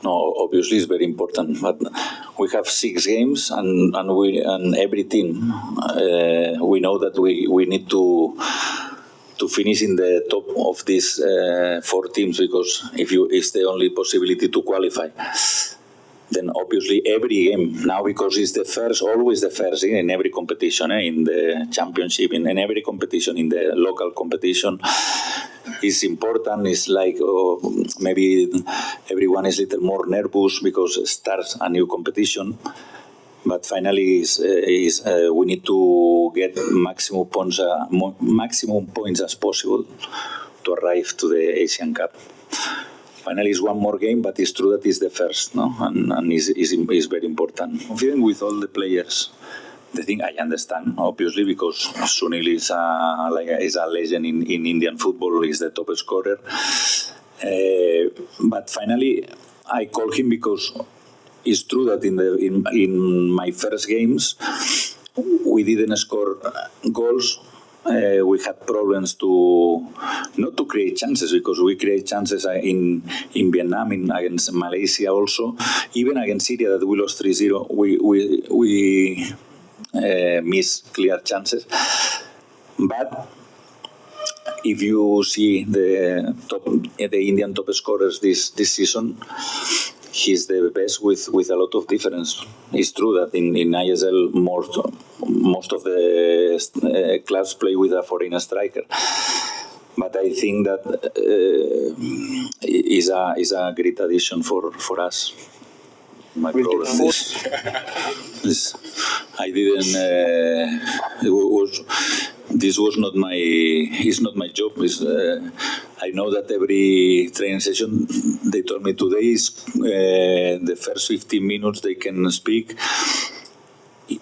No, obviously it's very important, but we have 6 games, and every team we know that we need to finish in the top of these 4 teams, because it's the only possibility to qualify. Then obviously every game now, because it's always the first in every competition, in the championship, in every competition, in the local competition, is important. It's like maybe everyone is a little more nervous because it starts a new competition. But finally, we need to get maximum points as possible to arrive to the Asian Cup. Finally, it's one more game, but it's true that it's the first, no? And is very important. Confident with all the players. The thing I understand, obviously, because Sunil is a legend in Indian football. He's the top scorer. But finally, I call him because it's true that in my first games we didn't score goals. We had problems not to create chances, because we create chances in Vietnam, against Malaysia also. Even against Syria, that we lost 3-0, we missed clear chances. But if you see the Indian top scorers this season, he's the best with a lot of difference. It's true that in ISL most of the clubs play with a foreign striker, but I think that is a great addition for us. My problem is I didn't. This was not my. It's not my job. I know that every training session they told me today is the first 15 minutes they can speak.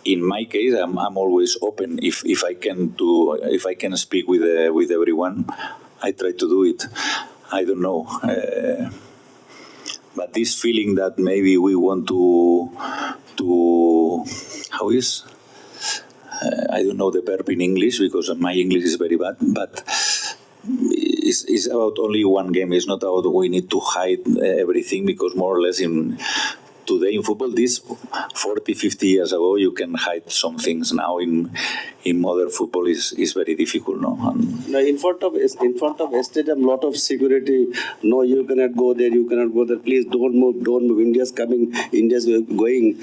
In my case, I'm always open. If I can speak with everyone, I try to do it. I don't know, but this feeling that maybe we want to how is. I don't know the verb in English because my English is very bad, but it's about only one game. It's not about we need to hide everything, because more or less today in football, this 40, 50 years ago, you can hide some things. Now in modern football is very difficult. No? Now in front of stadium, lot of security. No, you cannot go there. You cannot go there. Please don't move. Don't move. India's coming. India's going.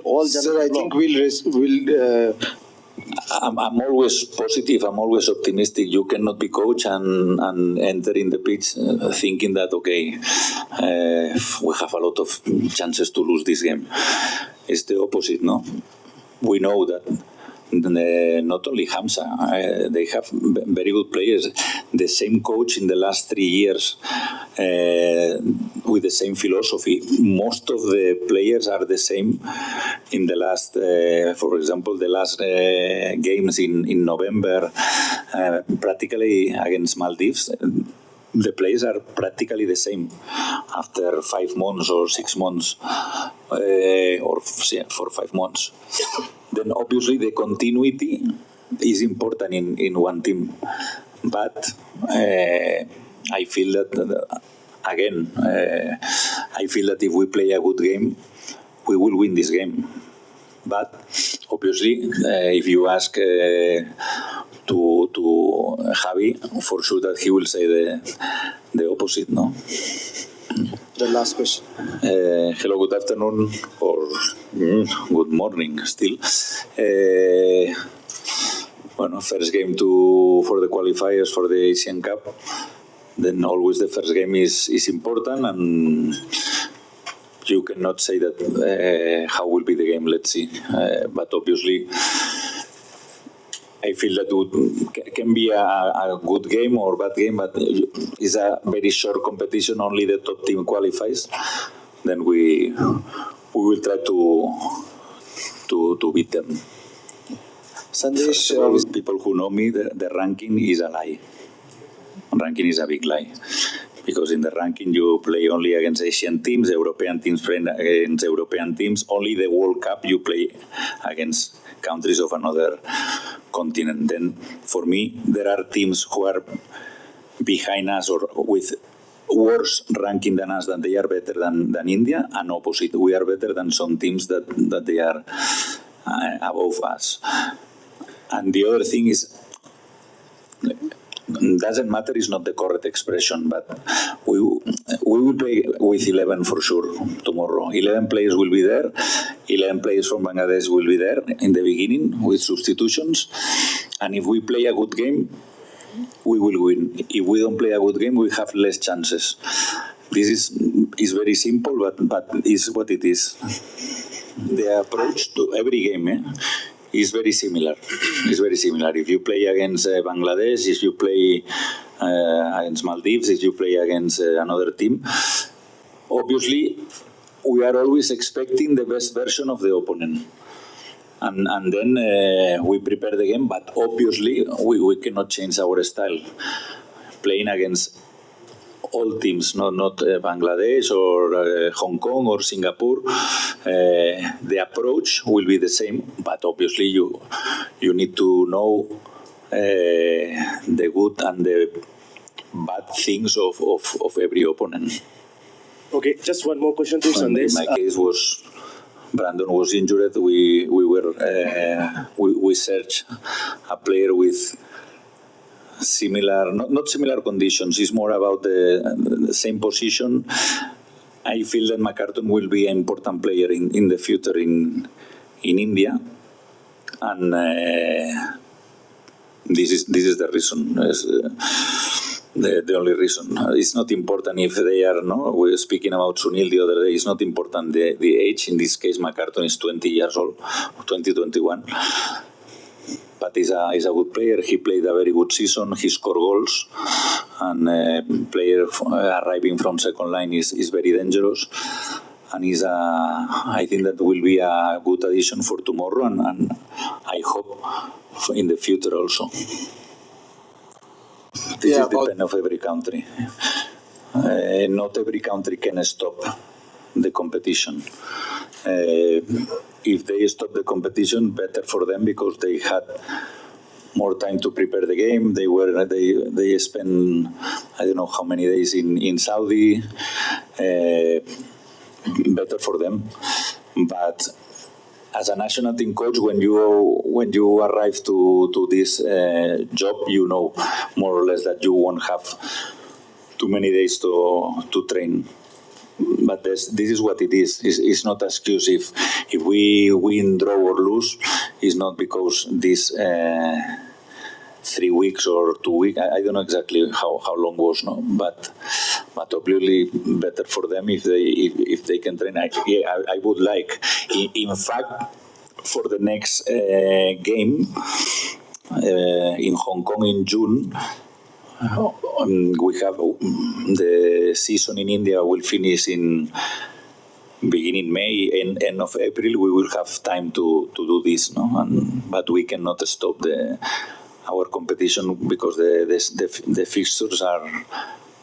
All. Sir, I think we'll. I'm always positive. I'm always optimistic. You cannot be coach and enter in the pitch thinking that we have a lot of chances to lose this game. It's the opposite, no? We know that not only Hamza, they have very good players. The same coach in the last 3 years with the same philosophy. Most of the players are the same in the last, for example, the last games in November, practically against Maldives. The players are practically the same after 5 months or 6 months, or 4 or 5 months. Then obviously the continuity is important in one team. But I feel that, I feel that if we play a good game, we will win this game. But obviously, if you ask to Javi, for sure that he will say the opposite, no? The last question. Hello, good afternoon, or good morning still. First game for the qualifiers for the Asian Cup. Then always the first game is important, and you cannot say that how will be the game. Let's see. But obviously, I feel that it can be a good game or bad game, but it's a very short competition. Only the top team qualifies. Then we will try to beat them. Sandesh, people who know me, the ranking is a lie. Ranking is a big lie. Because in the ranking you play only against Asian teams, European teams play against European teams. Only the World Cup you play against countries of another continent. Then for me, there are teams who are behind us or worse ranking than us, that they are better than India, and opposite, we are better than some teams that they are above us. And the other thing is, doesn't matter is not the correct expression, but we will play with 11 for sure tomorrow. 11 players will be there. 11 players from Bangladesh will be there in the beginning with substitutions. And if we play a good game, we will win. If we don't play a good game, we have less chances. This is very simple, but is what it is. The approach to every game is very similar. It's very similar. If you play against Bangladesh, if you play against Maldives, if you play against another team, obviously we are always expecting the best version of the opponent. And then we prepare the game, but obviously we cannot change our style. Playing against all teams, not Bangladesh or Hong Kong or Singapore, the approach will be the same, but obviously you need to know the good and the bad things of every opponent. Okay, just one more question to Sandesh. In my case was Brandon was injured. We searched a player with similar, not similar conditions. It's more about the same position. I feel that McCartan will be an important player in the future in India, and this is the reason. The only reason. It's not important if they are, we were speaking about Sunil the other day, it's not important the age. In this case, McCartan is 20 years old, 2021. But he's a good player. He played a very good season. He scored goals. And player arriving from second line is very dangerous. And I think that will be a good addition for tomorrow. And I hope in the future also. This is the pen of every country. Not every country can stop the competition. If they stop the competition, better for them because they had more time to prepare the game. They spent I don't know how many days in Saudi. Better for them, but as a national team coach, when you arrive to this job, you know more or less that you won't have too many days to train. But this is what it is. It's not excuse if we win, draw or lose. It's not because this 3 weeks or 2 weeks. I don't know exactly how long was, but obviously better for them if they can train. I would like, in fact, for the next game in Hong Kong in June. We have the season in India will finish in beginning May and end of April. We will have time to do this, but we cannot stop our competition because the fixtures are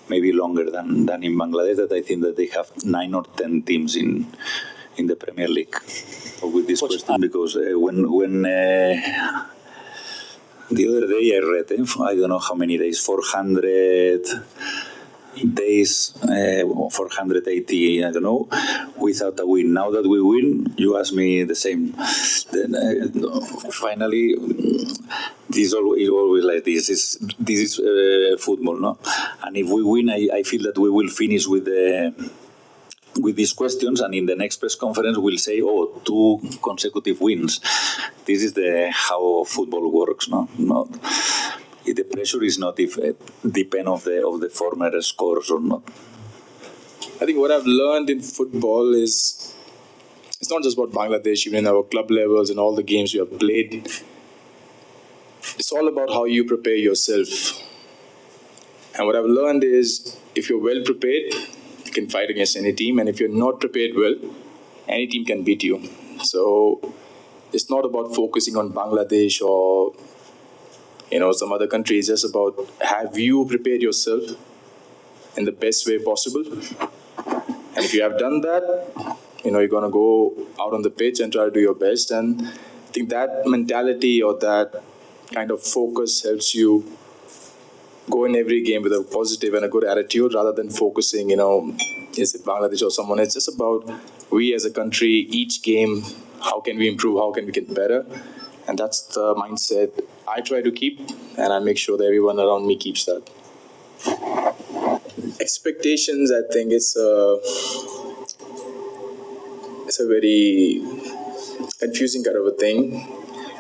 maybe longer than in Bangladesh. That I think that they have 9 or 10 teams in the Premier League. With this question, because when the other day I read, I don't know how many days, 400 days, 480, I don't know, without a win. Now that we win, you ask me the same. Then finally, this is always like this. This is football, no? And if we win, I feel that we will finish with these questions, and in the next press conference we'll say, 2 consecutive wins. This is how football works, no? The pressure is not if depend of the former scores or not. I think what I've learned in football is it's not just about Bangladesh, even in our club levels and all the games we have played. It's all about how you prepare yourself. And what I've learned is if you're well prepared, you can fight against any team, and if you're not prepared well, any team can beat you. So it's not about focusing on Bangladesh or some other country. It's just about have you prepared yourself in the best way possible, and if you have done that, you're going to go out on the pitch and try to do your best. And I think that mentality or that kind of focus helps you go in every game with a positive and a good attitude rather than focusing, is it Bangladesh or someone? It's just about we as a country, each game, how can we improve, how can we get better? And that's the mindset I try to keep, and I make sure that everyone around me keeps that. Expectations, I think it's a very confusing kind of a thing.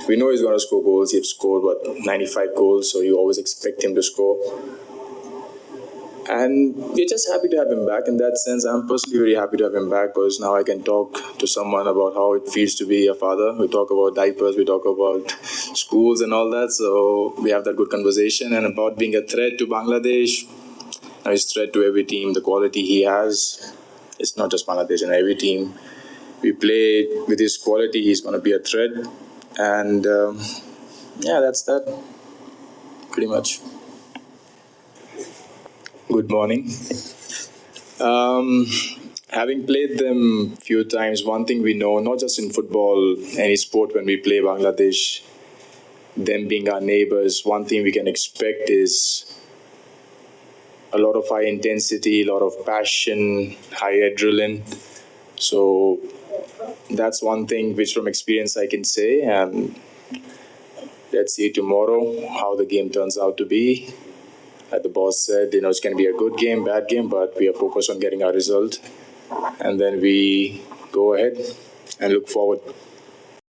We know he's going to score goals. He's scored, 95 goals, so you always expect him to score. And we're just happy to have him back. In that sense, I'm personally very happy to have him back because now I can talk to someone about how it feels to be a father. We talk about diapers, we talk about schools and all that, so we have that good conversation. And about being a threat to Bangladesh, now he's a threat to every team. The quality he has, it's not just Bangladesh, and every team we play with his quality, he's going to be a threat. And that's that, pretty much. Good morning. Having played them a few times, one thing we know, not just in football, any sport when we play Bangladesh, them being our neighbors, one thing we can expect is a lot of high intensity, a lot of passion, high adrenaline. So that's one thing which from experience I can say. And let's see tomorrow how the game turns out to be. Like the boss said, it's going to be a good game, bad game, but we are focused on getting our result. And then we go ahead and look forward.